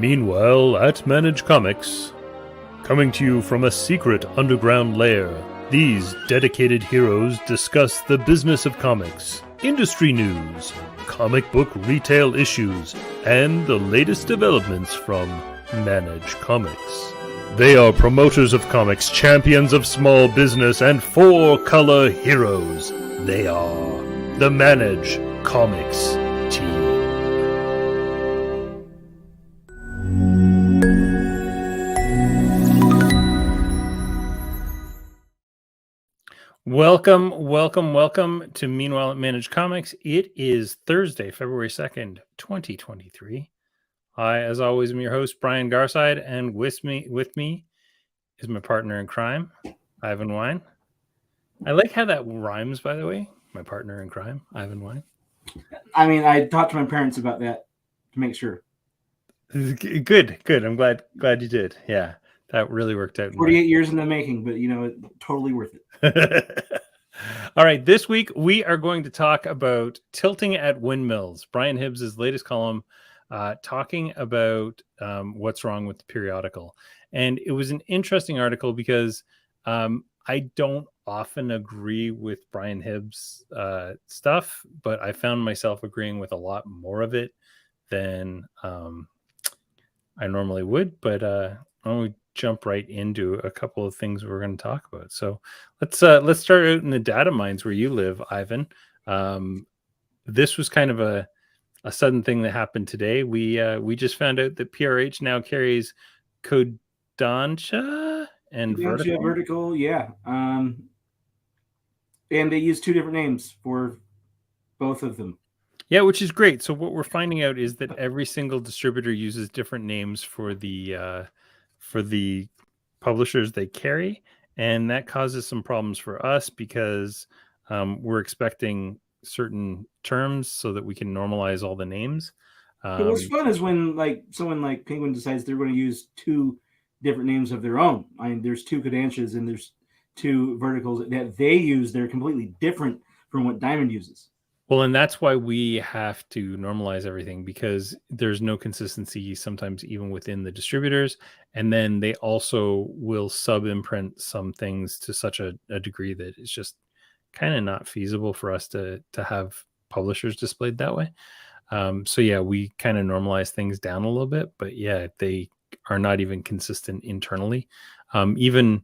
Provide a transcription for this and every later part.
Meanwhile, at Manage Comics, coming to you from a secret underground lair, these dedicated heroes discuss the business of comics, industry news, comic book retail issues, and the latest developments from Manage Comics. They are promoters of comics, champions of small business, and four-color heroes. They are the Manage Comics team. Welcome to Meanwhile at Manage Comics. It is Thursday, February 2nd, 2023. I, as always, am your host, Brian Garside, and with me is my partner in crime, Ivan Wine. I like how that rhymes, by the way. My partner in crime, Ivan Wine. I mean, I talked to my parents about that to make sure. Good. I'm glad you did. Yeah, that really worked out. 48 years in the making, but totally worth it. All right, this week we are going to talk about tilting at Windmills, Brian Hibbs' latest column, talking about what's wrong with the periodical. And it was an interesting article because I don't often agree with Brian Hibbs' stuff, but I found myself agreeing with a lot more of it than I normally would. But why don't we jump right into a couple of things we're going to talk about. So let's start out in the data mines where you live, Ivan. This was kind of a sudden thing that happened today. We just found out that PRH now carries Kodansha and Vertical, yeah. And they use two different names for both of them. Yeah, which is great. So what we're finding out is that every single distributor uses different names for the publishers they carry, and that causes some problems for us because we're expecting certain terms so that we can normalize all the names. But what's fun is when someone like Penguin decides they're going to use two different names of their own. I mean, there's two Kodanshas and there's two Verticals that they use. They're completely different from what Diamond uses. Well, and that's why we have to normalize everything, because there's no consistency sometimes even within the distributors. And then they also will sub-imprint some things to such a degree that it's just kind of not feasible for us to have publishers displayed that way. So yeah, we kind of normalize things down a little bit, but yeah, they are not even consistent internally. Even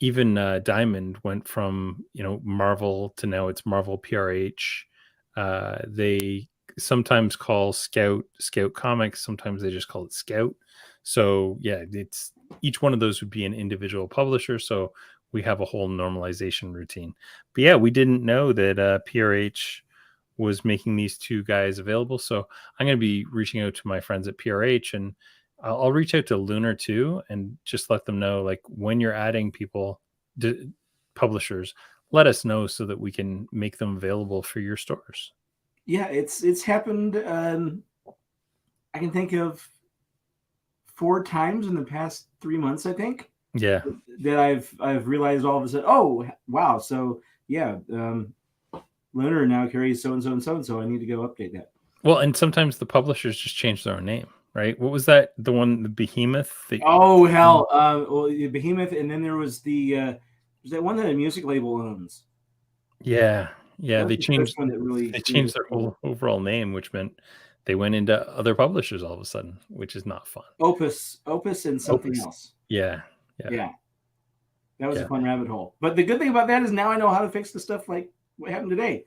Diamond went from, Marvel to now it's Marvel PRH. They sometimes call Scout Comics. Sometimes they just call it Scout. So yeah, it's each one of those would be an individual publisher. So we have a whole normalization routine. But yeah, we didn't know that PRH was making these two guys available. So I'm going to be reaching out to my friends at PRH, and I'll reach out to Lunar too, and just let them know, like, when you're adding people, publishers, let us know so that we can make them available for your stores. Yeah, it's happened. I can think of 4 times in the past 3 months, I think. Yeah, that I've realized all of a sudden. Oh wow! So yeah, Lunar now carries so and so and so and so. I need to go update that. Well, and sometimes the publishers just change their own name, right? What was that? The one, the Behemoth? Oh hell! Well, the Behemoth, and then there was was that one that a music label owns? Yeah. They changed their whole overall name, which meant they went into other publishers all of a sudden, which is not fun. Opus, and something else. Yeah. That was a fun rabbit hole. But the good thing about that is now I know how to fix the stuff like what happened today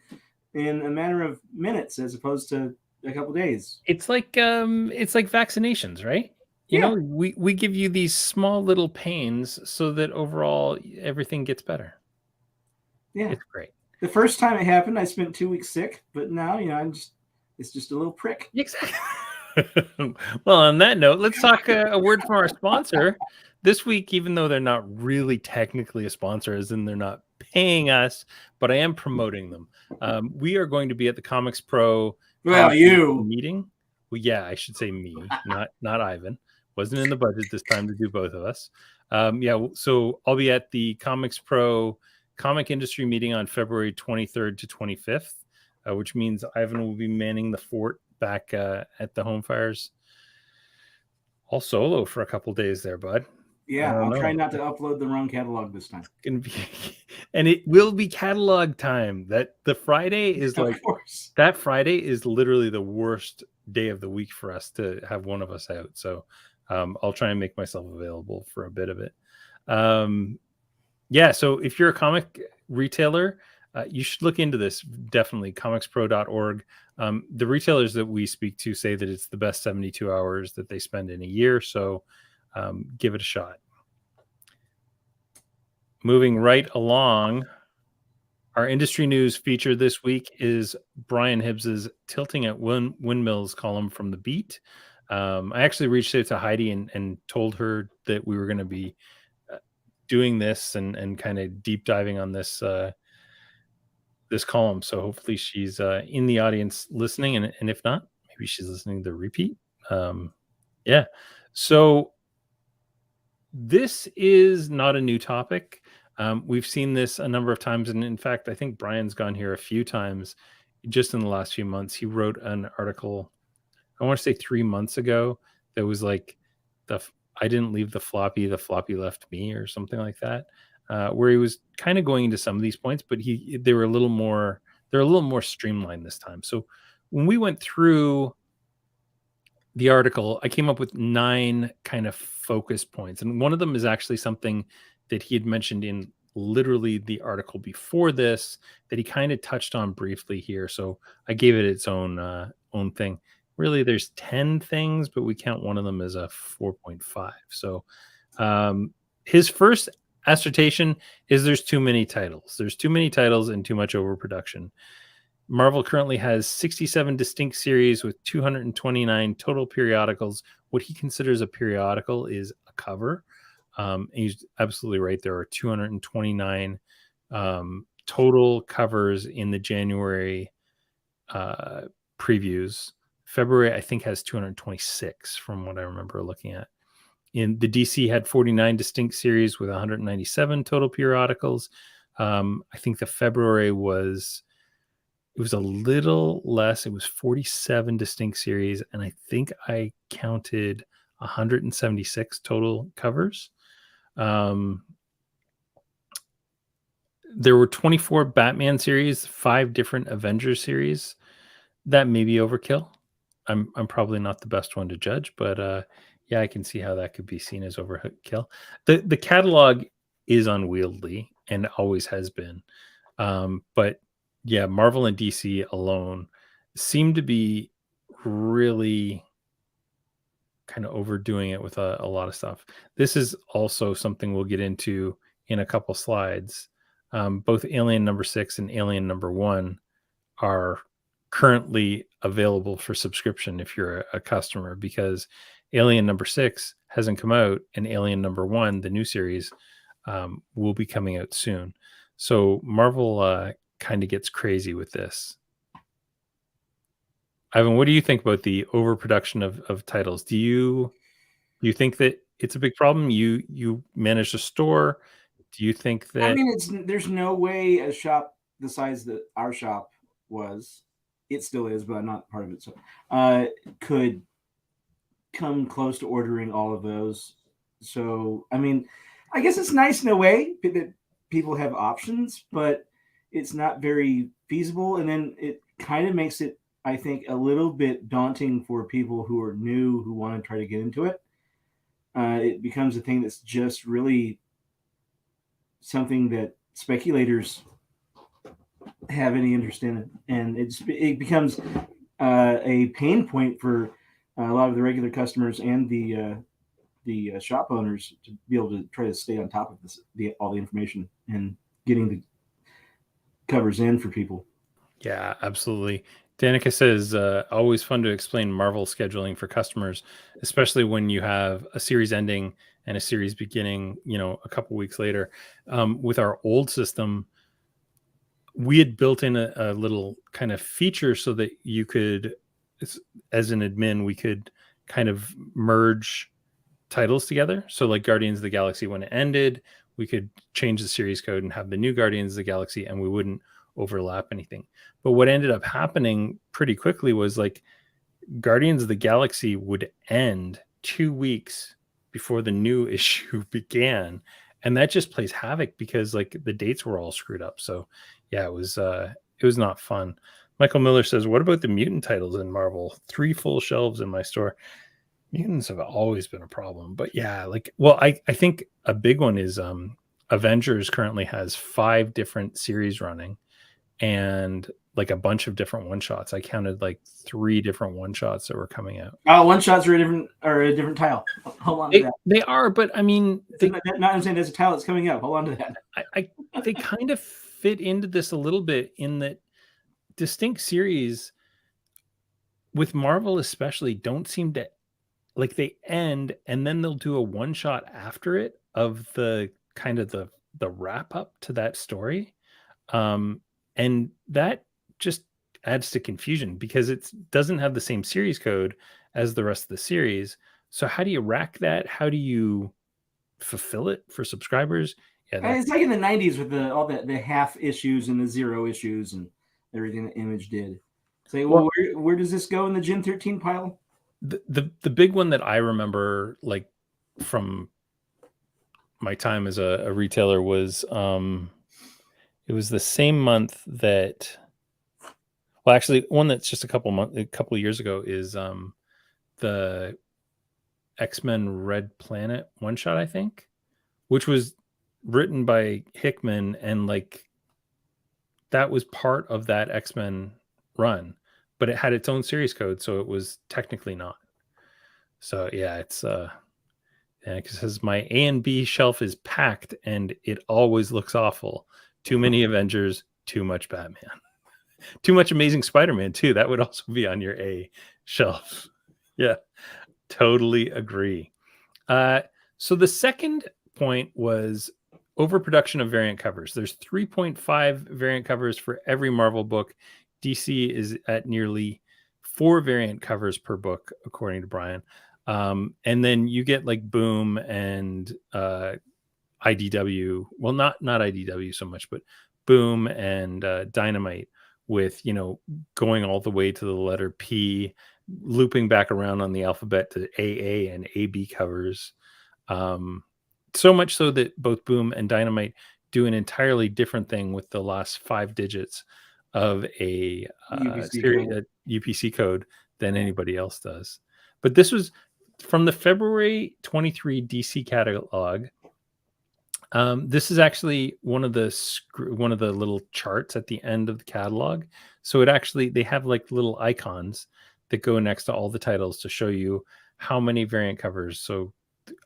in a matter of minutes as opposed to a couple days. It's like vaccinations, right? You know, we give you these small little pains so that overall everything gets better. Yeah, it's great. The first time it happened, I spent 2 weeks sick, but now it's just a little prick. Exactly. Well, on that note, let's talk a word from our sponsor this week. Even though they're not really technically a sponsor, as in they're not paying us, but I am promoting them. We are going to be at the Comics Pro meeting. Well, yeah, I should say me, not Ivan. Wasn't in the budget this time to do both of us. So I'll be at the Comics Pro comic industry meeting on February 23rd to 25th, which means Ivan will be manning the fort back at the Home Fires all solo for a couple days there, bud. I Yeah, don't I'll try know. not to upload the wrong catalog this time. Gonna be, and it will be catalog time. That the Friday is Of like course. that Friday is literally the worst day of the week for us to have one of us out. So I'll try and make myself available for a bit of it. Yeah, so if you're a comic retailer, you should look into this. Definitely comicspro.org. The retailers that we speak to say that it's the best 72 hours that they spend in a year. So give it a shot. Moving right along, our industry news feature this week is Brian Hibbs's Tilting at Windmills column from The Beat. I actually reached out to Heidi and told her that we were going to be doing this and kind of deep diving on this this column. So hopefully she's in the audience listening, and if not, maybe she's listening to the repeat. Yeah. So this is not a new topic. We've seen this a number of times, and in fact, I think Brian's gone here a few times just in the last few months. He wrote an article, I want to say 3 months ago, that was like I didn't leave the floppy left me, or something like that, where he was kind of going into some of these points, but they're a little more streamlined this time. So when we went through the article, I came up with 9 kind of focus points. And one of them is actually something that he had mentioned in literally the article before this that he kind of touched on briefly here. So I gave it its own thing. Really, there's 10 things, but we count one of them as a 4.5. So his first assertion is there's too many titles. There's too many titles and too much overproduction. Marvel currently has 67 distinct series with 229 total periodicals. What he considers a periodical is a cover. He's absolutely right. There are 229 total covers in the January previews. February, I think, has 226 from what I remember looking at. In the DC had 49 distinct series with 197 total periodicals. I think the February was a little less. It was 47 distinct series, and I think I counted 176 total covers. There were 24 Batman series, 5 different Avengers series. That may be overkill. I'm probably not the best one to judge, but yeah, I can see how that could be seen as overkill. The catalog is unwieldy and always has been, but yeah, Marvel and DC alone seem to be really kind of overdoing it with a lot of stuff. This is also something we'll get into in a couple slides. Both Alien number 6 and Alien number 1 are currently available for subscription if you're a customer, because Alien number 6 hasn't come out, and Alien number 1, the new series, will be coming out soon. So Marvel kind of gets crazy with this. Ivan, what do you think about the overproduction of titles? Do you think that it's a big problem? You manage a store. Do you think that? I mean, there's no way a shop the size that our shop was, it still is, but I'm not part of it, so could come close to ordering all of those. So, I mean, I guess it's nice in a way that people have options, but it's not very feasible. And then it kind of makes it, I think, a little bit daunting for people who are new, who want to try to get into it. It becomes a thing that's just really something that speculators have any interest in it, and it becomes a pain point for a lot of the regular customers and the shop owners to be able to try to stay on top of this, all the information and getting the covers in for people. Yeah, absolutely. Danica says, always fun to explain Marvel scheduling for customers, especially when you have a series ending and a series beginning, a couple weeks later. With our old system, we had built in a little kind of feature so that you could, as an admin, we could kind of merge titles together. So like Guardians of the Galaxy, when it ended, we could change the series code and have the new Guardians of the Galaxy, and we wouldn't overlap anything. But what ended up happening pretty quickly was like Guardians of the Galaxy would end 2 weeks before the new issue began, and that just plays havoc because like the dates were all screwed up. So yeah, it was not fun. Michael Miller says, what about the mutant titles in Marvel? 3 full shelves in my store. Mutants have always been a problem, but yeah, like, well, I think a big one is Avengers currently has 5 different series running and like a bunch of different one shots. I counted like 3 different one shots that were coming out. Oh, one shots are a different tile. Hold on to that. They are, but I mean, not I'm saying there's a tile that's coming up. Hold on to that. they kind of fit into this a little bit in that distinct series with Marvel especially don't seem to, like, they end and then they'll do a one shot after it of the kind of the wrap up to that story. And that just adds to confusion because it doesn't have the same series code as the rest of the series. So how do you rack that? How do you fulfill it for subscribers? Yeah, It's like in the 90s with all the half issues and the 0 issues and everything that Image did. Say, well, where does this go in the Gen 13 pile? The big one that I remember, like from my time as a retailer, was it was the same month that, well, actually one that's just a couple of years ago is the X-Men Red Planet one shot, I think, which was written by Hickman, and like that was part of that X-Men run, but it had its own series code, so it was technically not. So yeah, it's it says my A and B shelf is packed and it always looks awful. Too many Avengers, too much Batman. Too much Amazing Spider-Man too. That would also be on your A shelf. Yeah, totally agree. So the second point was overproduction of variant covers. There's 3.5 variant covers for every Marvel book. DC is at nearly 4 variant covers per book, according to Brian. And then you get like Boom and IDW. Well, not IDW so much, but Boom and Dynamite with, going all the way to the letter P, looping back around on the alphabet to AA and AB covers. So much so that both Boom and Dynamite do an entirely different thing with the last 5 digits of a UPC code than anybody else does. But this was from the February 23 DC catalog. This is actually one of the little charts at the end of the catalog. So they have like little icons that go next to all the titles to show you how many variant covers. So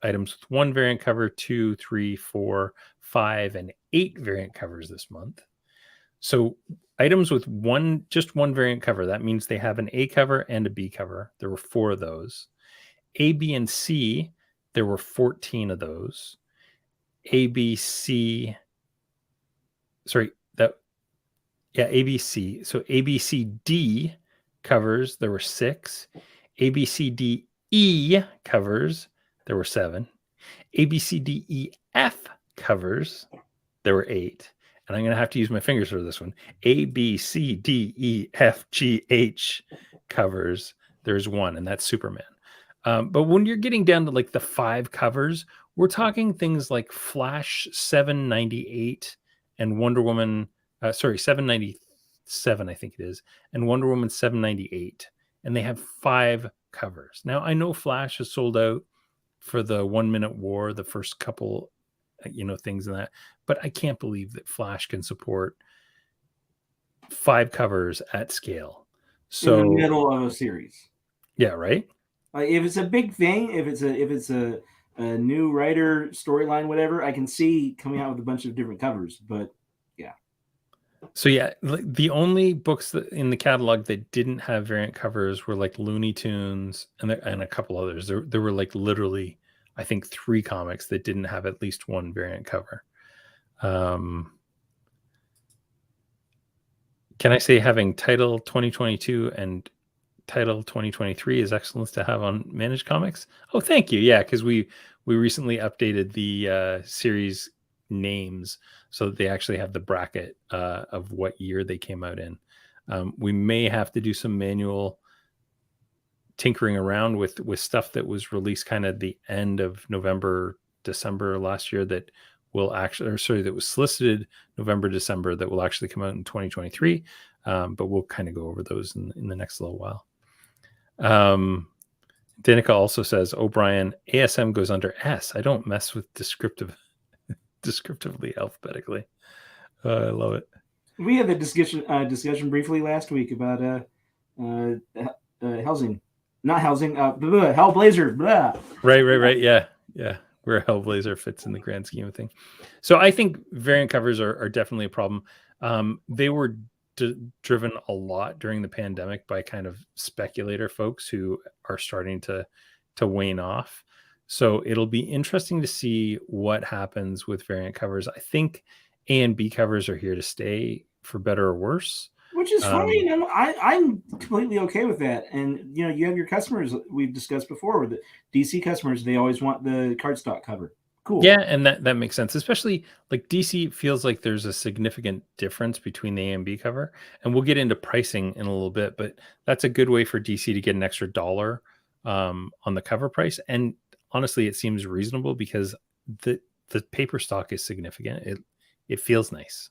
items with 1 variant cover, 2, 3, 4, 5, and 8 variant covers this month. So items with just one variant cover, that means they have an A cover and a B cover. There were 4 of those. A, B, and C, there were 14 of those. A, B, C, sorry, A, B, C. So A, B, C, D covers, there were 6. A, B, C, D, E covers, there were 7. A, B, C, D, E, F covers, there were 8. And I'm going to have to use my fingers for this one. A, B, C, D, E, F, G, H covers, there's 1, and that's Superman. But when you're getting down to like the 5 covers, we're talking things like Flash 798 and Wonder Woman, 797, I think it is, and Wonder Woman 798. And they have 5 covers. Now, I know Flash is sold out for the 1 Minute War, the first couple, things in that. But I can't believe that Flash can support 5 covers at scale. So in the middle of a series. Yeah, right. If it's a big thing, if it's a new writer storyline, whatever, I can see coming out with a bunch of different covers. But yeah. So yeah, the only books in the catalog that didn't have variant covers were like Looney Tunes and a couple others. There were like literally, I think, 3 comics that didn't have at least 1 variant cover. Can I say having Title 2022 and Title 2023 is excellent to have on Managed Comics? Oh, thank you. Yeah, because we recently updated the series names so that they actually have the bracket of what year they came out in. We may have to do some manual tinkering around with stuff that was released kind of the end of November, December last year that will actually, or sorry, that was solicited November, December that will actually come out in 2023. But we'll kind of go over those in the next little while. Danica also says, "Oh, Brian, ASM goes under S. I don't mess with descriptively alphabetically." I love it. We had the discussion briefly last week about housing, not housing, Hellblazer. Blah. Right. Yeah. Where Hellblazer fits in the grand scheme of things. So I think variant covers are definitely a problem. They were driven a lot during the pandemic by kind of speculator folks who are starting to wane off. So it'll be interesting to see what happens with variant covers. I think A and B covers are here to stay for better or worse. Which is fine. I'm completely okay with that. And you have your customers we've discussed before with the DC customers. They always want the cardstock cover. Cool. Yeah, and that makes sense. Especially like DC feels like there's a significant difference between the A and B cover, and we'll get into pricing in a little bit. But that's a good way for DC to get an extra $1 on the cover price. And honestly, it seems reasonable because the paper stock is significant. It feels nice.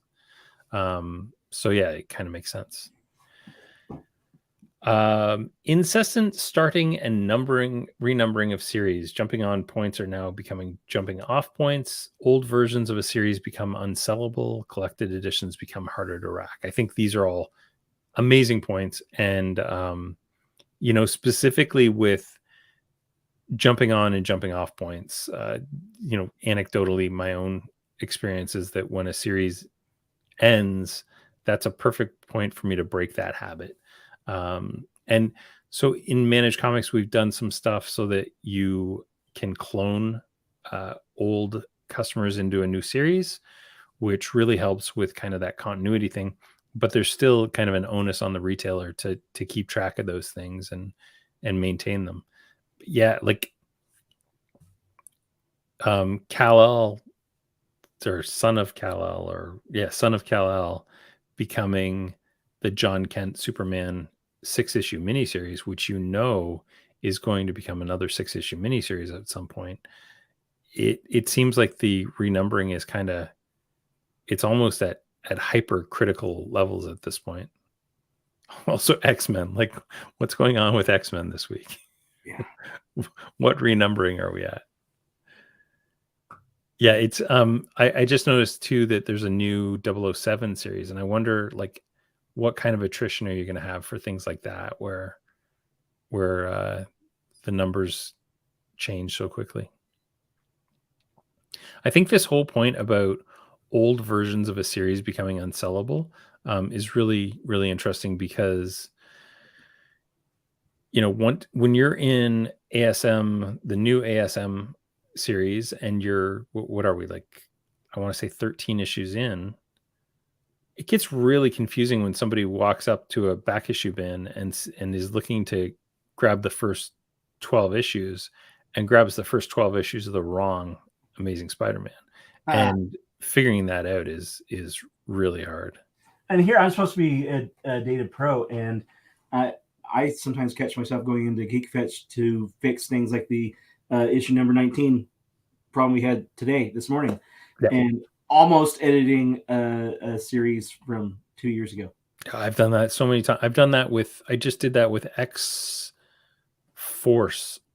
So yeah, it kind of makes sense. Incessant starting and renumbering of series. Jumping on points are now becoming jumping off points. Old versions of a series become unsellable. Collected editions become harder to rack. I think these are all amazing points. And, specifically with jumping on and jumping off points, anecdotally, my own experience is that when a series ends, that's a perfect point for me to break that habit. And so in Managed Comics, we've done some stuff so that you can clone old customers into a new series, which really helps with kind of that continuity thing. But there's still kind of an onus on the retailer to keep track of those things and maintain them. Yeah, like Kal-El, or Son of Kal-El becoming the John Kent Superman 6-issue miniseries, which is going to become another 6-issue miniseries at some point. It seems like the renumbering is it's almost at hypercritical levels at this point. Also, X-Men, like what's going on with X-Men this week? Yeah. What renumbering are we at? Yeah, it's I just noticed too that there's a new 007 series, and I wonder like what kind of attrition are you going to have for things like that where the numbers change so quickly. I think this whole point about old versions of a series becoming unsellable is really, really interesting because when you're in ASM, the new ASM series, and what are we, like, I want to say 13 issues in, it gets really confusing when somebody walks up to a back issue bin and is looking to grab the first 12 issues and grabs the first 12 issues of the wrong Amazing Spider-Man. And figuring that out is really hard. And here I'm supposed to be a data pro, and I sometimes catch myself going into Geek Fetch to fix things like the issue number 19 problem we had this morning, and almost editing a series from 2 years ago. I've done that so many times. I just did that with X-Force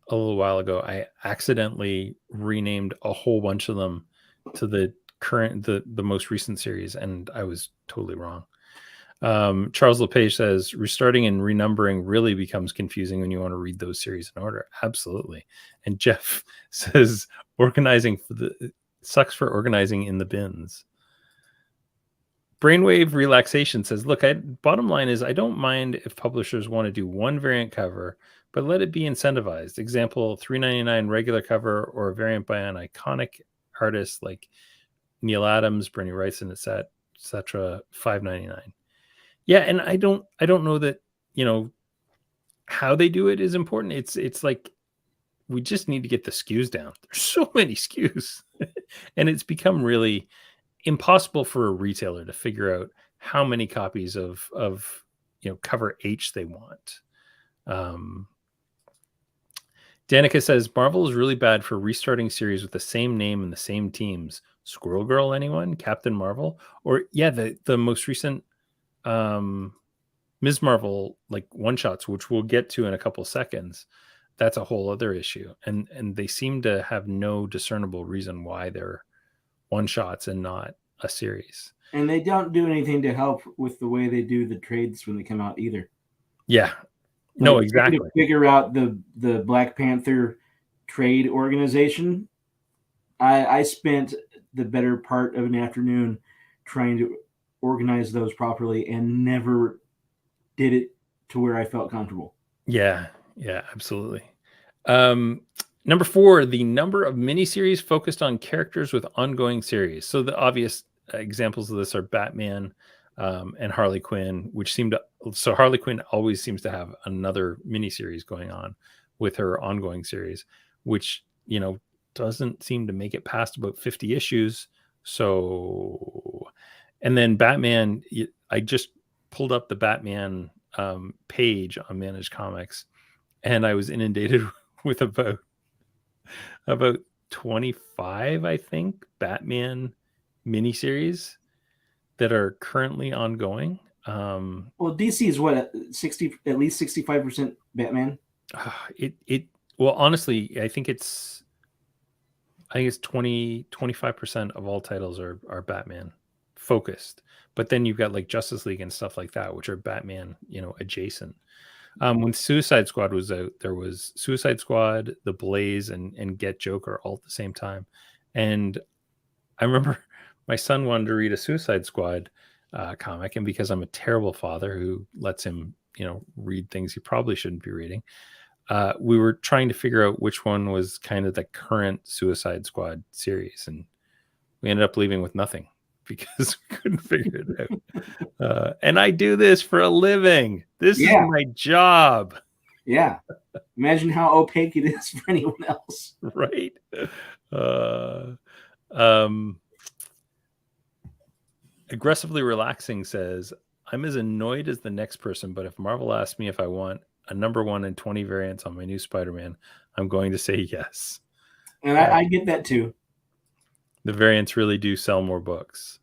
a little while ago. I accidentally renamed a whole bunch of them to the most recent series, and I was totally wrong. Charles LePage says restarting and renumbering really becomes confusing when you want to read those series in order. Absolutely. And Jeff says sucks for organizing in the bins. Brainwave Relaxation says, look, bottom line is I don't mind if publishers want to do one variant cover, but let it be incentivized. Example, $3.99 regular cover or a variant by an iconic artist like Neil Adams, Bernie Wrightson, etc., $5.99. Yeah, and I don't know that how they do it is important. It's like we just need to get the SKUs down. There's so many SKUs, and it's become really impossible for a retailer to figure out how many copies of cover H they want. Danica says Marvel is really bad for restarting series with the same name and the same teams. Squirrel Girl, anyone? Captain Marvel? Or the most recent Ms. Marvel like one shots, which we'll get to in a couple seconds. That's a whole other issue. And they seem to have no discernible reason why they're one shots and not a series. And they don't do anything to help with the way they do the trades when they come out either. Yeah. No, exactly. To figure out the Black Panther trade organization, I spent the better part of an afternoon trying to organize those properly and never did it to where I felt comfortable. Yeah, absolutely. Number 4, the number of miniseries focused on characters with ongoing series. So the obvious examples of this are Batman and Harley Quinn, so Harley Quinn always seems to have another miniseries going on with her ongoing series, which, doesn't seem to make it past about 50 issues. So, and then Batman, I just pulled up the Batman page on Managed Comics, and I was inundated with about 25, I think, Batman miniseries that are currently ongoing. Well, DC is what, 60, at least 65% Batman. Well, honestly, I think it's 25% of all titles are Batman focused, but then you've got like Justice League and stuff like that, which are Batman, adjacent. When Suicide Squad was out, there was Suicide Squad, The Blaze, and Get Joker all at the same time. And I remember my son wanted to read a Suicide Squad comic, and because I'm a terrible father who lets him, read things he probably shouldn't be reading, we were trying to figure out which one was kind of the current Suicide Squad series, and we ended up leaving with nothing because we couldn't figure it out. And I do this for a living. This is my job. Yeah. Imagine how opaque it is for anyone else. Right. Aggressively Relaxing says, I'm as annoyed as the next person, but if Marvel asks me if I want a number 1 and 20 variants on my new Spider-Man, I'm going to say yes. And I get that too. The variants really do sell more books.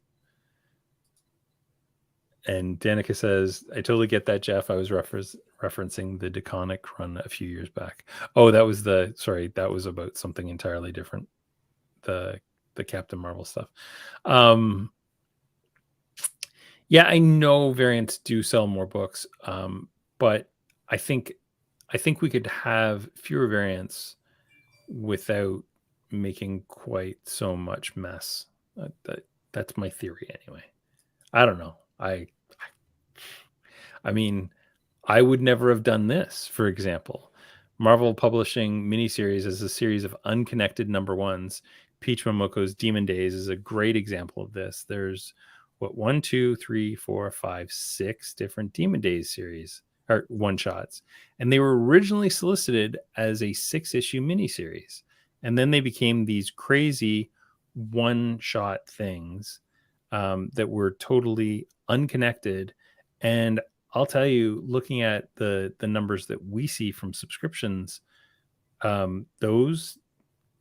And Danica says, I totally get that, Jeff. I was referencing the Deconic run a few years back. Oh, that was about something entirely different. The Captain Marvel stuff. Yeah, I know variants do sell more books, but I think we could have fewer variants without making quite so much mess. That's my theory anyway. I don't know. I mean, I would never have done this, for example. Marvel publishing miniseries as a series of unconnected number ones. Peach Momoko's Demon Days is a great example of this. There's 1, 2, 3, 4, 5, 6 different Demon Days series or one shots, and they were originally solicited as a 6-issue miniseries, and then they became these crazy one-shot things that were totally unconnected. And I'll tell you, looking at the numbers that we see from subscriptions, those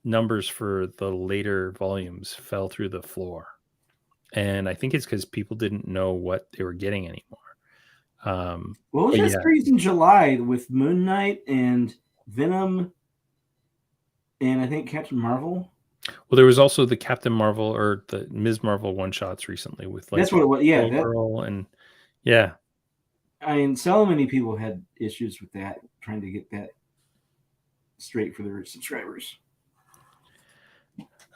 numbers for the later volumes fell through the floor. And I think it's because people didn't know what they were getting anymore. What was that series in July with Moon Knight and Venom and I think Captain Marvel? Well, there was also the Captain Marvel or the Ms. Marvel one-shots recently with like that's what it was. Yeah, Girl and yeah. I mean, so many people had issues with that, trying to get that straight for their subscribers.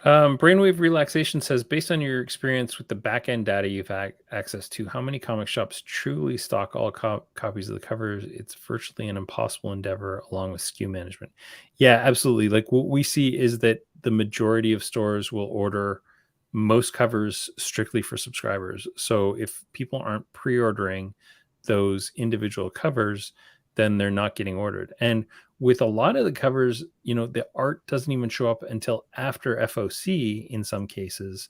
Brainwave Relaxation says, based on your experience with the back-end data you've had access to, how many comic shops truly stock all copies of the covers? It's virtually an impossible endeavor along with SKU management. Yeah, absolutely. Like what we see is that the majority of stores will order most covers strictly for subscribers. So if people aren't pre-ordering those individual covers, then they're not getting ordered. And with a lot of the covers, the art doesn't even show up until after FOC in some cases.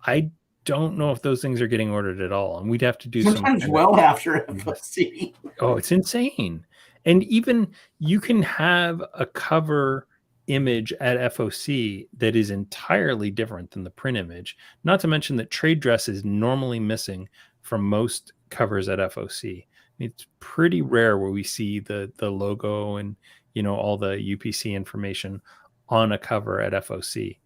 I don't know if those things are getting ordered at all. And we'd have to do sometimes well after FOC. Oh, it's insane. And even you can have a cover image at FOC that is entirely different than the print image. Not to mention that trade dress is normally missing from most covers at FOC. It's pretty rare where we see the logo and all the UPC information on a cover at FOC.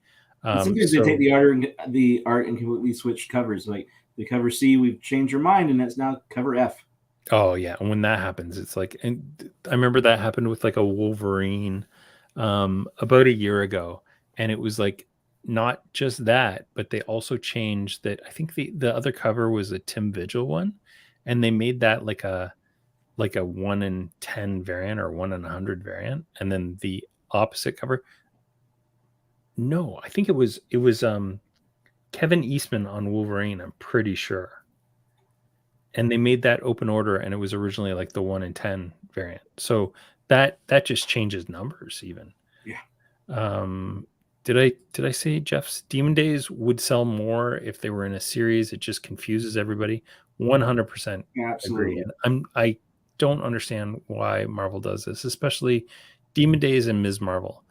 And sometimes they take the art and completely switch covers. Like the cover C, we've changed our mind, and that's now cover F. Oh yeah, and when that happens, it's like, and I remember that happened with like a Wolverine about a year ago, and it was like not just that, but they also changed that. I think the other cover was a Tim Vigil one, and they made that like a 1 in 10 variant or 1 in 100 variant, and then the opposite cover. No, I think it was Kevin Eastman on Wolverine. I'm pretty sure. And they made that open order, and it was originally like the 1 in 10 variant. So that just changes numbers even. Yeah. Did I say Jeff's Demon Days would sell more if they were in a series? It just confuses everybody. 100% Absolutely. agree. And I don't understand why Marvel does this, especially Demon Days and Ms. Marvel.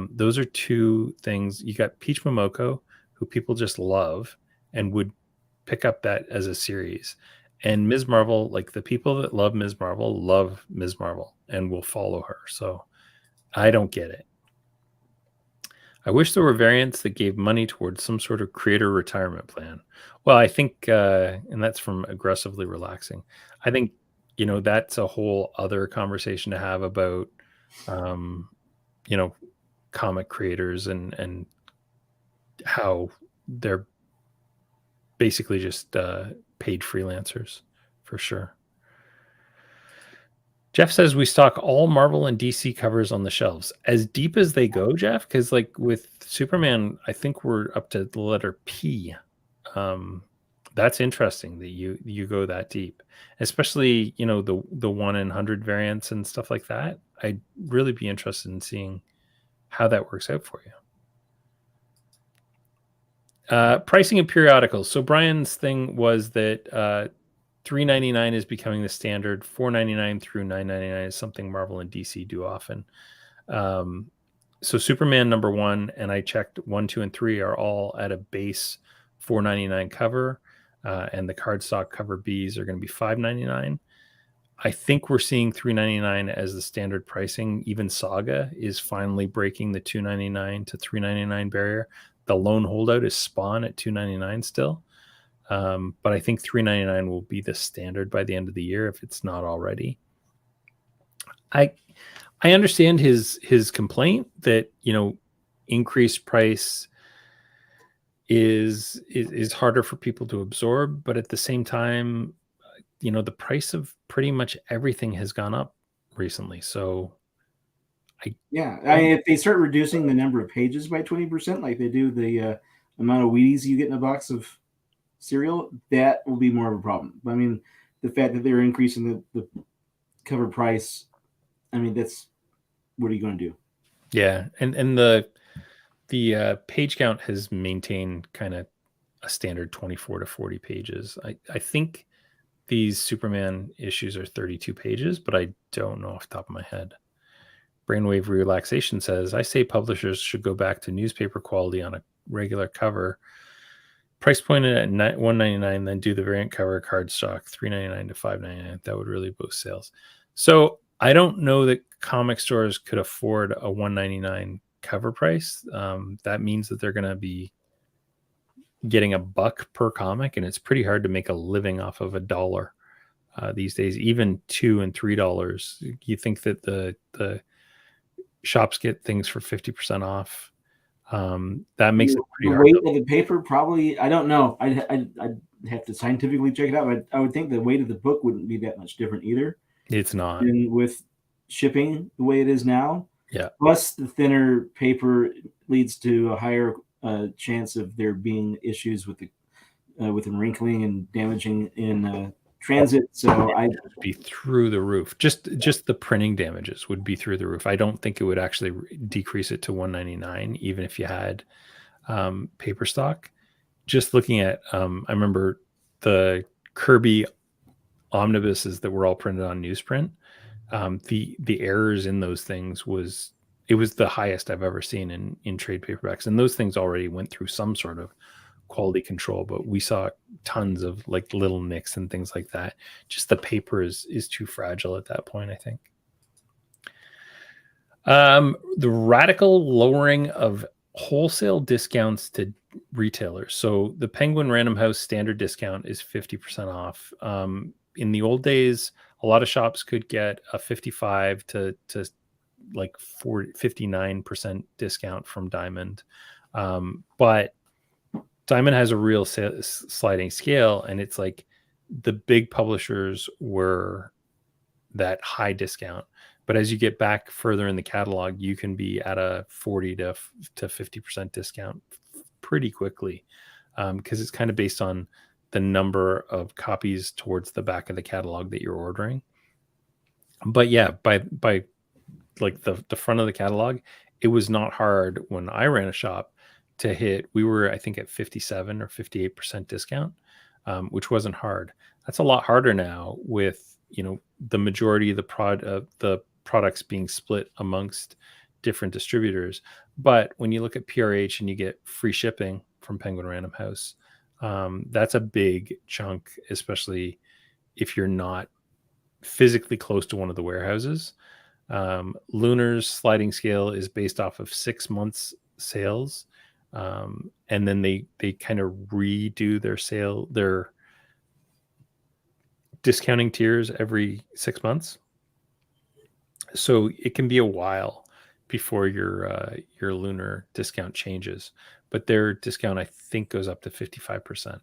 Those are two things. You got Peach Momoko, who people just love and would pick up that as a series. And Ms. Marvel, like the people that love Ms. Marvel and will follow her. So I don't get it. I wish there were variants that gave money towards some sort of creator retirement plan. Well, I think, and that's from aggressively relaxing. I think, that's a whole other conversation to have about, comic creators and how they're basically just paid freelancers for sure. Jeff says we stock all Marvel and DC covers on the shelves. As deep as they go, Jeff, because like with Superman, I think we're up to the letter P. That's interesting that you go that deep, especially the 1 in 100 variants and stuff like that. I'd really be interested in seeing how that works out for you. Pricing and periodicals. So Brian's thing was that $3.99 is becoming the standard. $4.99 through $9.99 is something Marvel and DC do often. So Superman #1, and I checked 1, 2, and 3 are all at a base $4.99 cover, and the cardstock cover Bs are going to be $5.99. I think we're seeing $3.99 as the standard pricing. Even Saga is finally breaking the $2.99 to $3.99 barrier. The lone holdout is Spawn at $2.99 still. But I think $3.99 will be the standard by the end of the year if it's not already. I understand his complaint that increased price is harder for people to absorb, but at the same time, the price of pretty much everything has gone up recently. So if they start reducing the number of pages by 20%, like they do the amount of Wheaties you get in a box of cereal, that will be more of a problem. But I mean, the fact that they're increasing the cover price, I mean, that's what are you going to do? Yeah, and the page count has maintained kind of a standard 24 to 40 pages. I think these Superman issues are 32 pages, but I don't know off the top of my head. Brainwave Relaxation says, I say publishers should go back to newspaper quality on a regular cover. Price pointed at $1.99, then do the variant cover cardstock $3.99 to $5.99. That would really boost sales. So I don't know that comic stores could afford a $1.99 cover price. That means that they're going to be getting $1 per comic, and it's pretty hard to make a living off of $1 these days. Even $2 and $3. You think that the shops get things for 50% off? That makes it pretty hard. The weight of the paper, probably. I don't know. I'd have to scientifically check it out. But I would think the weight of the book wouldn't be that much different either. It's not. And with shipping the way it is now, yeah. Plus, the thinner paper leads to a higher chance of there being issues with them wrinkling and damaging in transit. So I'd be through the roof. Just the printing damages would be through the roof. I don't think it would actually decrease it to $1.99, even if you had paper stock. Just looking at, I remember the Kirby omnibuses that were all printed on newsprint. The errors in those things was the highest I've ever seen in trade paperbacks, and those things already went through some sort of quality control, but we saw tons of like little nicks and things like that. Just the paper is too fragile at that point, I think. The radical lowering of wholesale discounts to retailers. So the Penguin Random House standard discount is 50% off. In the old days, a lot of shops could get a 55 to like 59% discount from Diamond. But Diamond has a real sliding scale, and it's like the big publishers were that high discount. But as you get back further in the catalog, you can be at a 40 to 50% discount pretty quickly, because it's kind of based on the number of copies towards the back of the catalog that you're ordering. But yeah, by like the front of the catalog, it was not hard when I ran a shop to hit. We were, I think, at 57 or 58% discount, which wasn't hard. That's a lot harder now with, the majority of the products being split amongst different distributors. But when you look at PRH and you get free shipping from Penguin Random House, that's a big chunk, especially if you're not physically close to one of the warehouses. Lunar's sliding scale is based off of 6 months sales. And then they kind of redo their discounting tiers every 6 months. So it can be a while before your Lunar discount changes, but their discount, I think, goes up to 55%.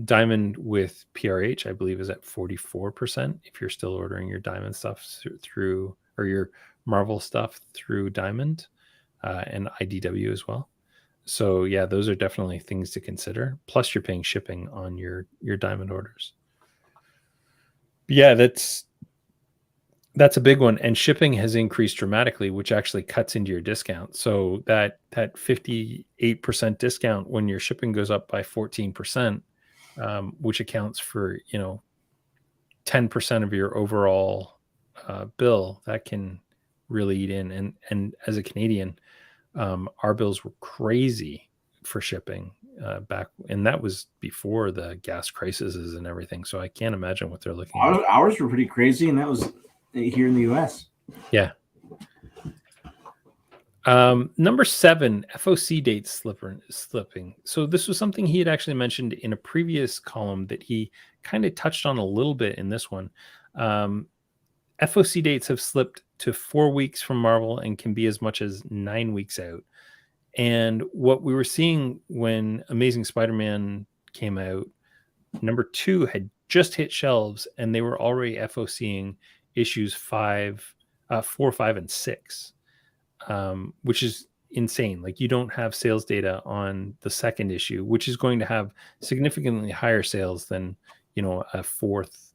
Diamond with PRH, I believe, is at 44% if you're still ordering your Diamond stuff through, or your Marvel stuff through Diamond, and IDW as well. So yeah, those are definitely things to consider. Plus you're paying shipping on your Diamond orders. But yeah, that's a big one, and shipping has increased dramatically, which actually cuts into your discount. So that 58% discount when your shipping goes up by 14%, which accounts for 10% of your overall bill, that can really eat in. And as a Canadian, our bills were crazy for shipping back, and that was before the gas crises and everything. So I can't imagine what they're looking at. Ours were pretty crazy, and that was here in the US. Yeah. Number 7, FOC dates slipping. So this was something he had actually mentioned in a previous column that he kind of touched on a little bit in this one. FOC dates have slipped to 4 weeks from Marvel and can be as much as 9 weeks out. And what we were seeing when Amazing Spider-Man came out, number 2 had just hit shelves, and they were already FOCing issues 4, 5, and 6, which is insane. Like, you don't have sales data on the second issue, which is going to have significantly higher sales than a fourth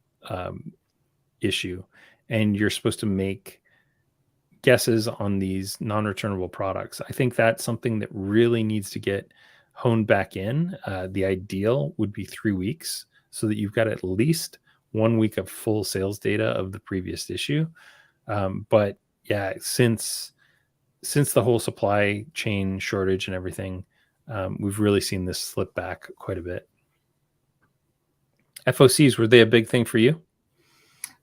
issue, and you're supposed to make guesses on these non-returnable products. I think that's something that really needs to get honed back in. The ideal would be 3 weeks, so that you've got at least 1 week of full sales data of the previous issue. But yeah, since the whole supply chain shortage and everything, we've really seen this slip back quite a bit. FOCs, were they a big thing for you?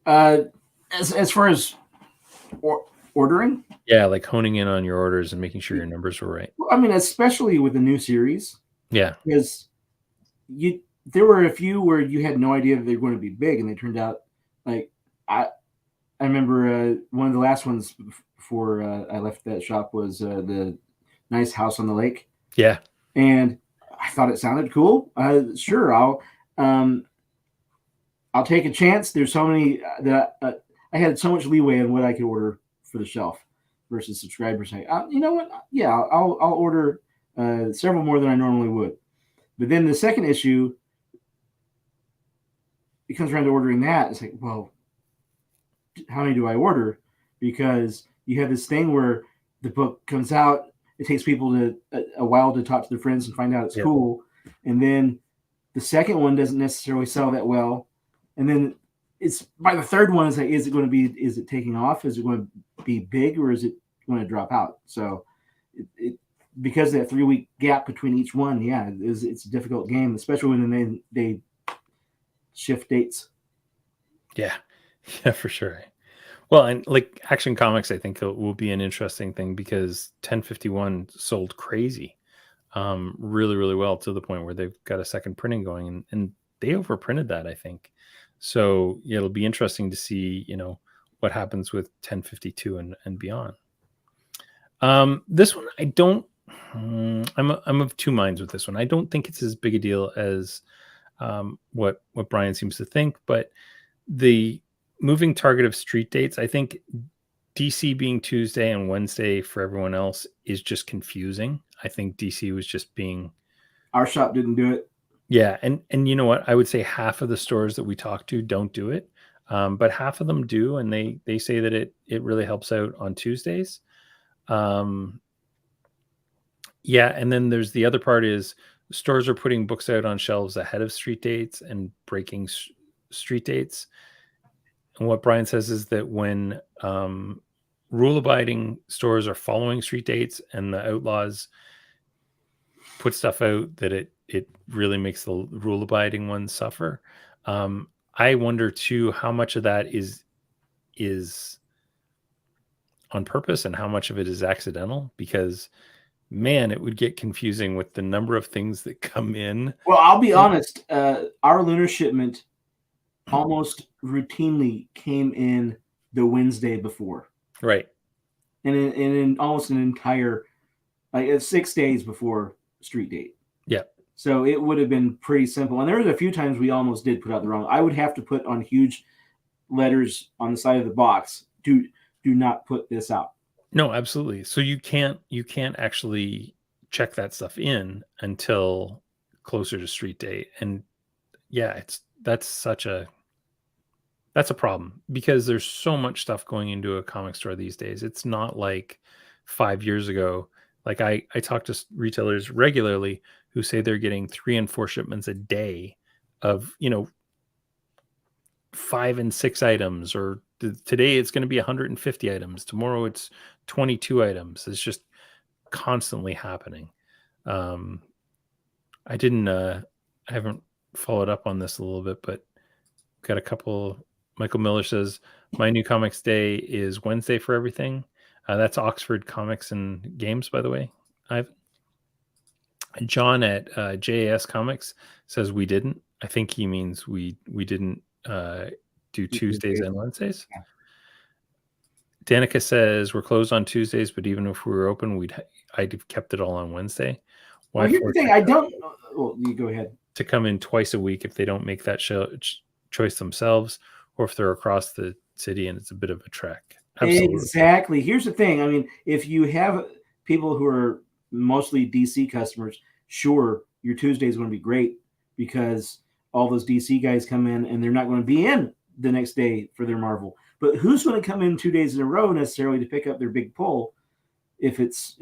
As far as ordering? Yeah, like honing in on your orders and making sure your numbers were right. Well, I mean, especially with the new series. Yeah. Because there were a few where you had no idea that they were going to be big, and they turned out like I remember one of the last ones before I left that shop was the Nice House on the Lake. Yeah. And I thought it sounded cool. Sure, I'll take a chance. There's so many that I had so much leeway in what I could order for the shelf versus subscribers saying, you know what? Yeah, I'll order several more than I normally would. But then the second issue, it comes around to ordering that. It's like, well, how many do I order? Because you have this thing where the book comes out, it takes people a while to talk to their friends and find out it's cool. And then the second one doesn't necessarily sell that well. And then it's by the third one, is like, is it taking off? Is it going to be big, or is it going to drop out? So because of that 3-week gap between each one, yeah, it's a difficult game, especially when they shift dates. Yeah, yeah, for sure. Well, and like Action Comics, I think it will be an interesting thing because 1051 sold crazy, really, really well, to the point where they've got a second printing going, and they overprinted that, I think. So yeah, it'll be interesting to see, what happens with 1052 and beyond. This one, I don't. I'm of two minds with this one. I don't think it's as big a deal as what Brian seems to think, but the moving target of street dates, I think DC being Tuesday and Wednesday for everyone else is just confusing. I think DC was just being. Our shop didn't do it. Yeah, and you know what? I would say half of the stores that we talk to don't do it, but half of them do, and they say that it really helps out on Tuesdays. Yeah, and then there's the other part is stores are putting books out on shelves ahead of street dates and breaking street dates. And what Brian says is that when rule-abiding stores are following street dates and the outlaws put stuff out, that it really makes the rule-abiding ones suffer. I wonder too how much of that is on purpose and how much of it is accidental, because man, it would get confusing with the number of things that come in. Well, I'll be honest. Our lunar shipment almost routinely came in the Wednesday before, right? And in almost an entire, like 6 days before street date. Yeah. So it would have been pretty simple. And there was a few times we almost did put out the wrong. I would have to put on huge letters on the side of the box, do not put this out. No, absolutely. So you can't actually check that stuff in until closer to street date. And yeah, that's a problem, because there's so much stuff going into a comic store these days. It's not like 5 years ago. Like I talk to retailers regularly who say they're getting 3 and 4 shipments a day of, 5 and 6 items, or today it's going to be 150 items. Tomorrow it's 22 items. It's just constantly happening. I haven't followed up on this a little bit, but got a couple. Michael Miller says, my new comics day is Wednesday for everything. That's Oxford Comics and Games, by the way. John at JAS Comics says we didn't. I think he means we didn't do Tuesdays and Wednesdays. Yeah. Danica says we're closed on Tuesdays, but even if we were open, I'd have kept it all on Wednesday. Well, here's the thing. I don't. Well, you go ahead. To come in twice a week if they don't make that choice themselves, or if they're across the city and it's a bit of a trek. Absolutely. Exactly. Here's the thing. I mean, if you have people who are mostly DC customers, sure, your Tuesday is going to be great because all those DC guys come in and they're not going to be in the next day for their Marvel. But who's going to come in 2 days in a row necessarily to pick up their big pull if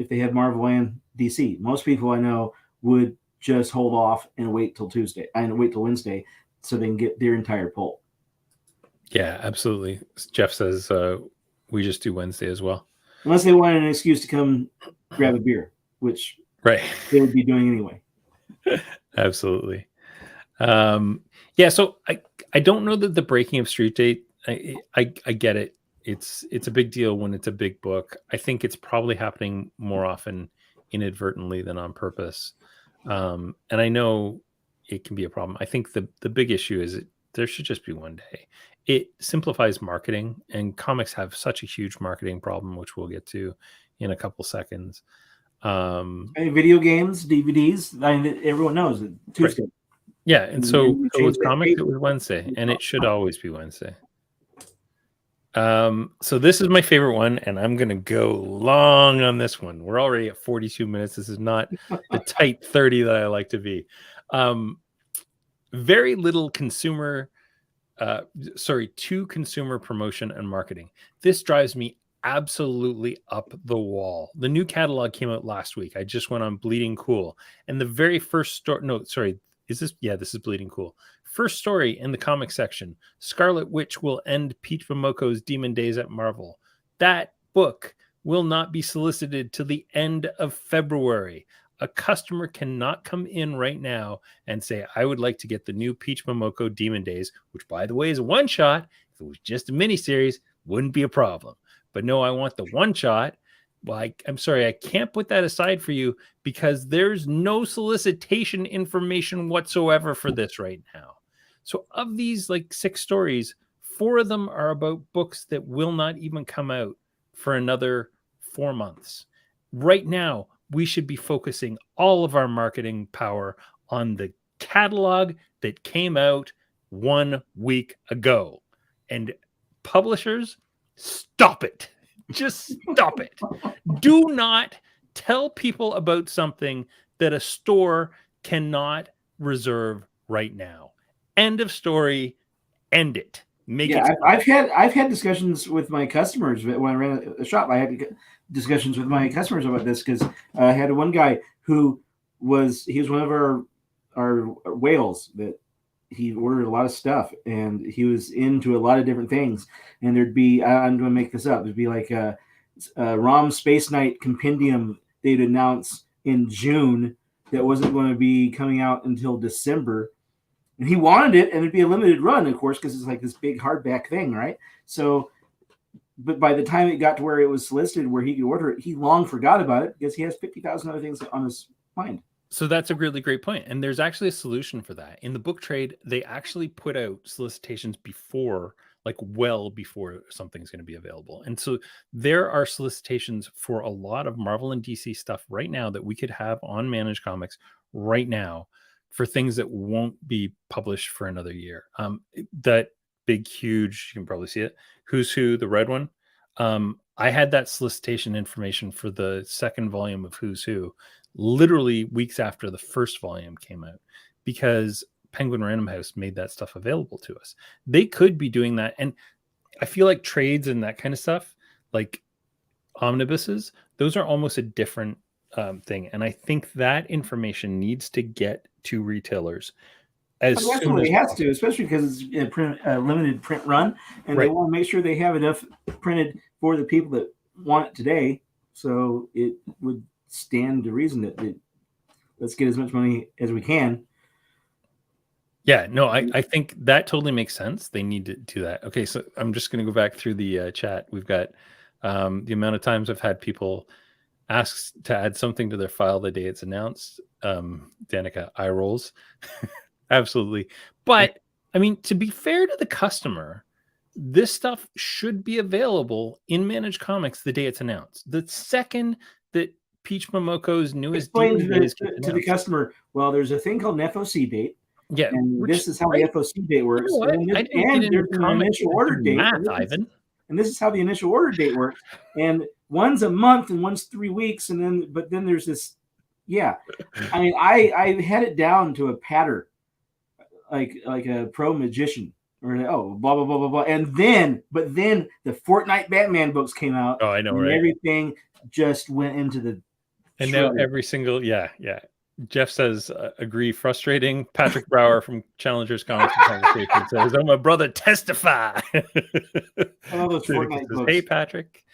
they have Marvel and DC? Most people I know would just hold off and wait till Tuesday and wait till Wednesday so they can get their entire pull. Yeah, absolutely. Jeff says we just do Wednesday as well. Unless they want an excuse to come grab a beer, which right they would be doing anyway. Absolutely. Yeah, so I don't know that the breaking of street date, I get it. It's a big deal when it's a big book. I think it's probably happening more often inadvertently than on purpose. And I know it can be a problem. I think the big issue is there should just be one day. It simplifies marketing, and comics have such a huge marketing problem, which we'll get to in a couple seconds. Video games, DVDs, everyone knows it. Tuesday. Right. Yeah, and so with comics, it was Wednesday, and it should always be Wednesday. So this is my favorite one, and I'm going to go long on this one. We're already at 42 minutes. This is not the tight 30 that I like to be. Very little to consumer promotion and marketing. This drives me absolutely up the wall. The new catalog came out last week. I just went on Bleeding Cool, and the very first story. No, sorry, Is this? Yeah, this is Bleeding Cool. First story in the comic section. Scarlet Witch will end Peach Momoko's Demon Days at Marvel. That book will not be solicited till the end of February. A customer cannot come in right now and say, I would like to get the new Peach Momoko Demon Days, which, by the way, is a one-shot. If it was just a miniseries, wouldn't be a problem. But no, I want the one-shot. Well, I'm sorry, I can't put that aside for you because there's no solicitation information whatsoever for this right now. So of these like 6 stories, 4 of them are about books that will not even come out for another 4 months. Right now, we should be focusing all of our marketing power on the catalog that came out 1 week ago. And publishers, stop it. Just stop it. Do not tell people about something that a store cannot reserve right now. End of story. End it. Make it. I've had discussions with my customers when I ran a shop. I had discussions with my customers about this because I had one guy who was one of our whales that he ordered a lot of stuff and he was into a lot of different things. And there'd be, I'm going to make this up, there'd be like a ROM Space Knight compendium they'd announce in June that wasn't going to be coming out until December. And he wanted it, and it'd be a limited run, of course, because it's like this big hardback thing, right? So, but by the time it got to where it was solicited, where he could order it, he long forgot about it because he has 50,000 other things on his mind. So that's a really great point. And there's actually a solution for that. In the book trade, they actually put out solicitations before, like well before something's going to be available. And so there are solicitations for a lot of Marvel and DC stuff right now that we could have on Managed Comics right now for things that won't be published for another year. That big, huge, you can probably see it, Who's Who, the red one. I had that solicitation information for the 2nd volume of Who's Who literally weeks after the 1st volume came out because Penguin Random House made that stuff available to us. They could be doing that. And I feel like trades and that kind of stuff, like omnibuses, those are almost a different thing. And I think that information needs to get to retailers as soon as it has to, especially because it's a limited print run, and they want to make sure they have enough printed for the people that want it today. So it would stand to reason that let's get as much money as we can. Yeah, no, I think that totally makes sense. They need to do that. Okay, so I'm just going to go back through the chat. We've got the amount of times I've had people ask to add something to their file the day it's announced. Danica, eye rolls. Absolutely. But I mean, to be fair to the customer, this stuff should be available in Managed Comics the day it's announced. The second that Peach Momoko's newest explain to the customer, well, there's a thing called an FOC date. Yeah, and this is how the FOC date works. And there's an initial order date. Ivan. And this is how the initial order date works. And one's a month and one's 3 weeks, and then there's this. Yeah, I mean, I had it down to a pattern, like a pro magician, or blah blah blah blah blah. And then the Fortnite Batman books came out. Oh, I know, and right? Everything just went into the. And now every single Jeff says, agree, frustrating. Patrick Brower from Challengers Comics Conversation says, oh, my brother, testify. Hey, Patrick.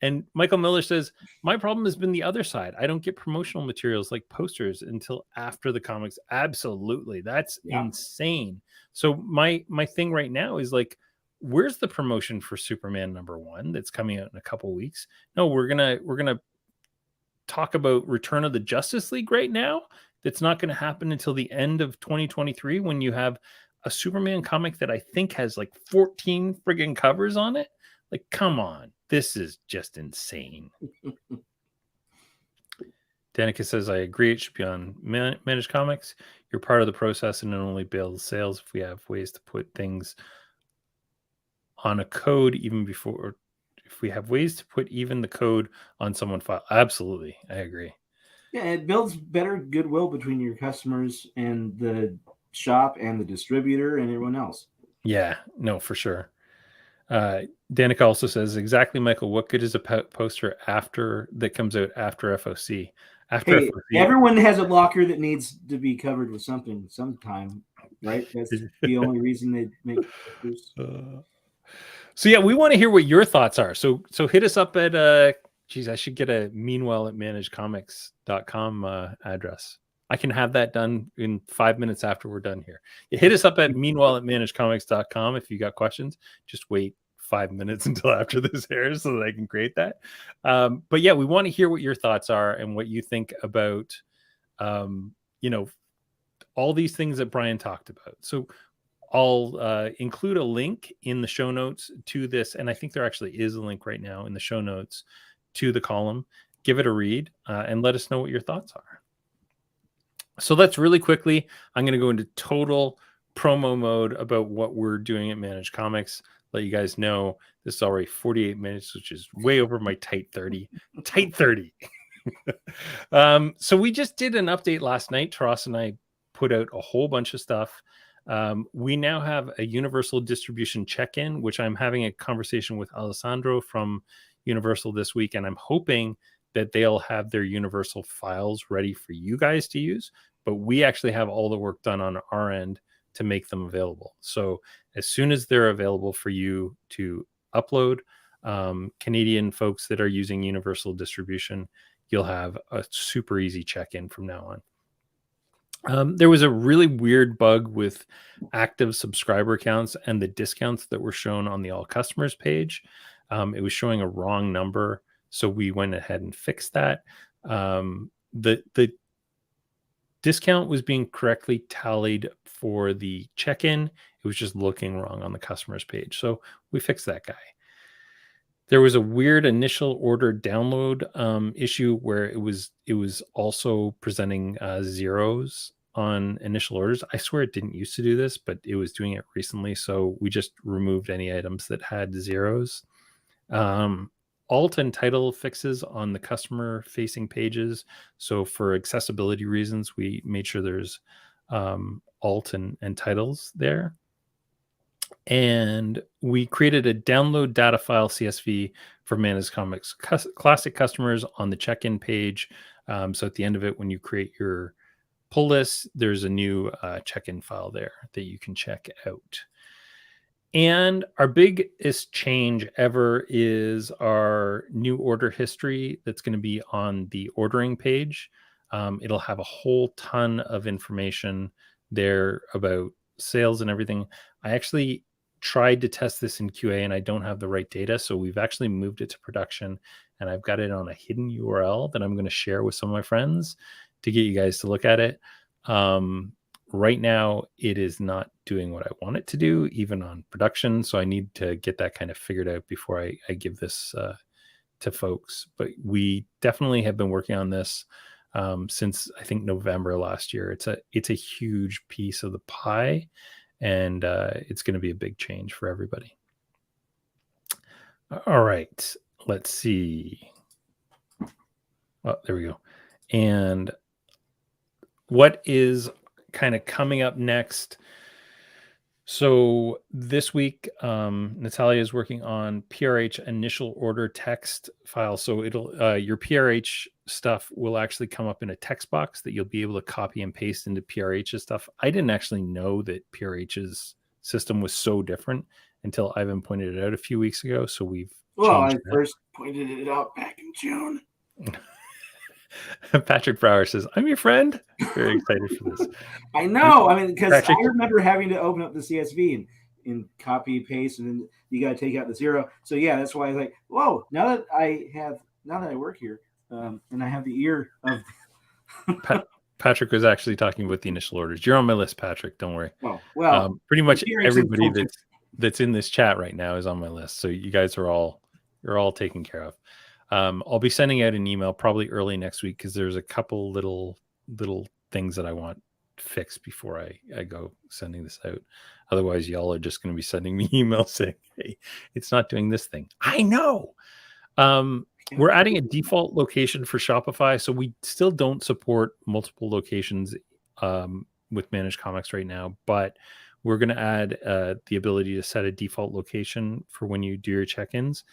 And Michael Miller says, my problem has been the other side. I don't get promotional materials like posters until after the comics. Absolutely. That's insane. So my thing right now is like, where's the promotion for Superman #1 that's coming out in a couple weeks? No, we're gonna talk about Return of the Justice League right now. That's not going to happen until the end of 2023 when you have a Superman comic that I think has like 14 friggin' covers on it. Like, come on. This is just insane. Danica says, I agree. It should be on Managed Comics. You're part of the process and it only builds sales if we have ways to put things on a code even before, if we have ways to put even the code on someone's file. Absolutely. I agree. Yeah, it builds better goodwill between your customers and the shop and the distributor and everyone else. Yeah, no, for sure. Danica also says, exactly, Michael, what good is a poster after that comes out after FOC? after Hey, FFP. everyone has a locker that needs to be covered with something sometime, right? That's the only reason they make posters. So yeah, we want to hear what your thoughts are. So hit us up at geez, I should get a meanwhile at managedcomics.com address. I can have that done in 5 minutes after we're done here. You hit us up at meanwhile at managedcomics.com if you got questions. Just wait 5 minutes until after this airs so that I can create that. But yeah, we want to hear what your thoughts are and what you think about you know, all these things that Brian talked about. So I'll include a link in the show notes to this, and I think there actually is a link right now in the show notes to the column. Give it a read and let us know what your thoughts are. So let's really quickly, I'm going to go into total promo mode about what we're doing at Managed Comics. Let you guys know this is already 48 minutes, which is way over my tight 30. Tight 30. So we just did an update last night. Taras and I put out a whole bunch of stuff. We now have a universal distribution check-in, which I'm having a conversation with Alessandro from Universal this week, and I'm hoping that they'll have their universal files ready for you guys to use, but we actually have all the work done on our end to make them available. So as soon as they're available for you to upload, Canadian folks that are using universal distribution, you'll have a super easy check-in from now on. There was a really weird bug with active subscriber counts and the discounts that were shown on the all customers page. It was showing a wrong number, so we went ahead and fixed that. The discount was being correctly tallied for the check-in. It was just looking wrong on the customers page, so we fixed that guy. There was a weird initial order download issue where it was also presenting zeros on initial orders. I swear it didn't used to do this, but it was doing it recently. So we just removed any items that had zeros. Alt and title fixes on the customer facing pages. So for accessibility reasons, we made sure there's alt and titles there. And we created a download data file CSV for Managed Comics Classic customers on the check-in page. So at the end of it, when you create your pull list, there's a new check-in file there that you can check out. And our biggest change ever is our new order history that's going to be on the ordering page. It'll have a whole ton of information there about sales and everything. I actually tried to test this in QA and I don't have the right data. So we've actually moved it to production and I've got it on a hidden URL that I'm going to share with some of my friends to get you guys to look at it. Right now, it is not doing what I want it to do, even on production. So I need to get that kind of figured out before I give this to folks. But we definitely have been working on this since I think November last year. It's a huge piece of the pie, and it's going to be a big change for everybody. All right, let's see. Oh, there we go. And what is kind of coming up next? So this week, Natalia is working on PRH initial order text file. So it'll your PRH stuff will actually come up in a text box that you'll be able to copy and paste into PRH's stuff. I didn't actually know that PRH's system was so different until Ivan pointed it out a few weeks ago. So we've changed that. First pointed it out back in June. Patrick Brower says, "I'm your friend." Very excited for this. I know. I mean, because Patrick, I remember having to open up the CSV and copy paste, and then you got to take out the zero. So yeah, that's why I was like, whoa. Now that I work here, and I have the ear of. Patrick was actually talking about the initial orders. You're on my list, Patrick. Don't worry. Oh well. Pretty much everybody that's in this chat right now is on my list. So you guys are all taken care of. I'll be sending out an email probably early next week because there's a couple little things that I want fixed before I go sending this out. Otherwise, y'all are just going to be sending me emails saying, "Hey, it's not doing this thing." I know. We're adding a default location for Shopify, so we still don't support multiple locations with Managed Comics right now, but we're going to add the ability to set a default location for when you do your check-ins.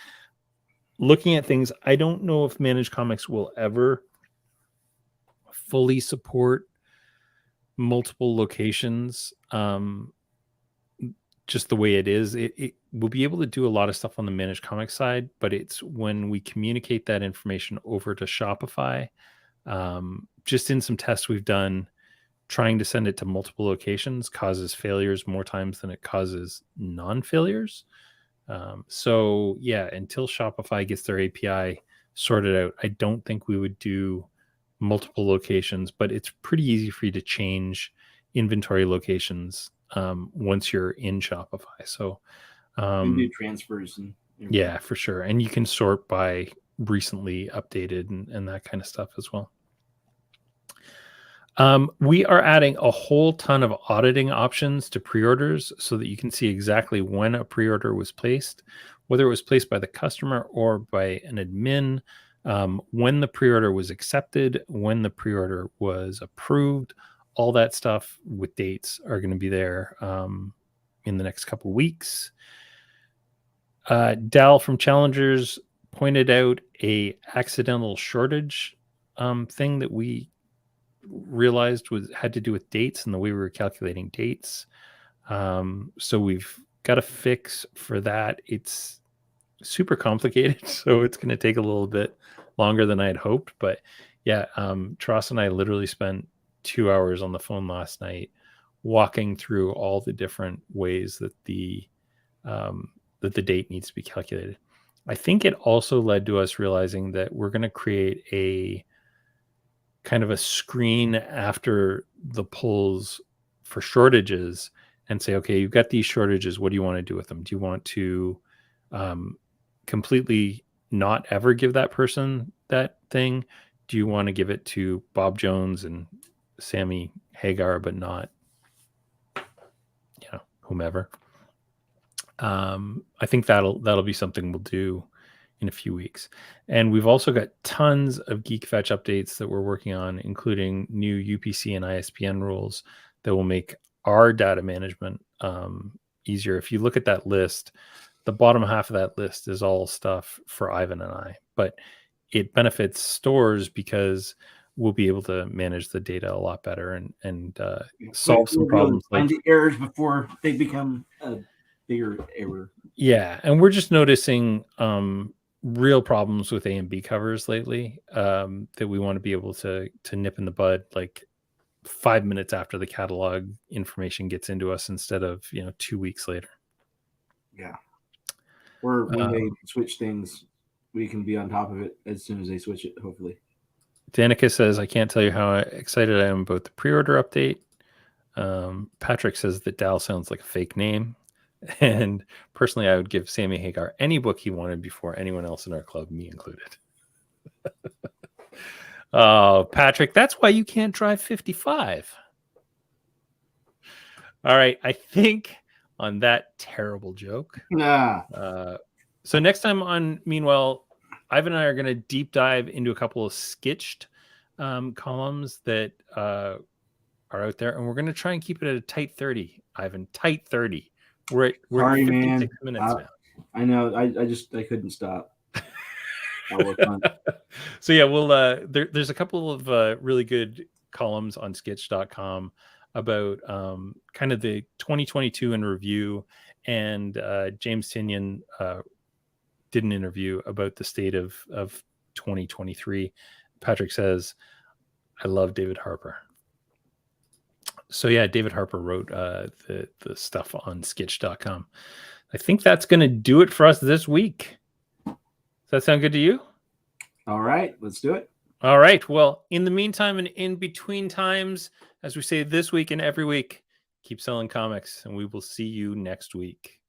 Looking at things, I don't know if Managed Comics will ever fully support multiple locations, just the way it is. It will be able to do a lot of stuff on the managed comics side, but it's when we communicate that information over to Shopify. Just in some tests we've done, trying to send it to multiple locations causes failures more times than it causes non-failures. So yeah, until Shopify gets their API sorted out, I don't think we would do multiple locations, but it's pretty easy for you to change inventory locations once you're in Shopify. So and do transfers and everything. yeah, for sure. And you can sort by recently updated and that kind of stuff as well. We are adding a whole ton of auditing options to pre-orders so that you can see exactly when a pre-order was placed, whether it was placed by the customer or by an admin, when the pre-order was accepted, when the pre-order was approved. All that stuff with dates are going to be there in the next couple of weeks. Dal from Challengers pointed out a accidental shortage thing that we realized had to do with dates and the way we were calculating dates. So we've got a fix for that. It's super complicated, so it's going to take a little bit longer than I had hoped. But yeah, Tross and I literally spent 2 hours on the phone last night walking through all the different ways that the date needs to be calculated. I think it also led to us realizing that we're going to create a kind of a screen after the pulls for shortages and say, okay, you've got these shortages. What do you want to do with them? Do you want to completely not ever give that person that thing? Do you want to give it to Bob Jones and Sammy Hagar, but not, whomever? I think that'll be something we'll do in a few weeks. And we've also got tons of Geek Fetch updates that we're working on, including new UPC and ISBN rules that will make our data management easier. If you look at that list, the bottom half of that list is all stuff for Ivan and I, but it benefits stores because we'll be able to manage the data a lot better and solve some problems. Find the errors before they become a bigger error. Yeah, and we're just noticing real problems with A and B covers lately that we want to be able to nip in the bud, like 5 minutes after the catalog information gets into us instead of 2 weeks later. Yeah, or when they switch things, we can be on top of it as soon as they switch it, hopefully. Danica says, I can't tell you how excited I am about the pre-order update. Patrick says that Dal sounds like a fake name. And personally, I would give Sammy Hagar any book he wanted before anyone else in our club, me included. Oh, Patrick, that's why you can't drive 55. All right. I think on that terrible joke. So next time on Meanwhile, Ivan and I are going to deep dive into a couple of sketched columns that are out there. And we're going to try and keep it at a tight 30, Ivan. Tight 30. We're at 56 minutes now. I know. I couldn't stop. So yeah, we'll there's a couple of really good columns on sketch.com about kind of the 2022 in review, and James Tinian did an interview about the state of 2023. Patrick says, I love David Harper. So yeah, David Harper wrote the stuff on sketch.com. I think that's going to do it for us this week. Does that sound good to you? All right, let's do it. All right. Well, in the meantime and in between times, as we say this week and every week, keep selling comics, and we will see you next week.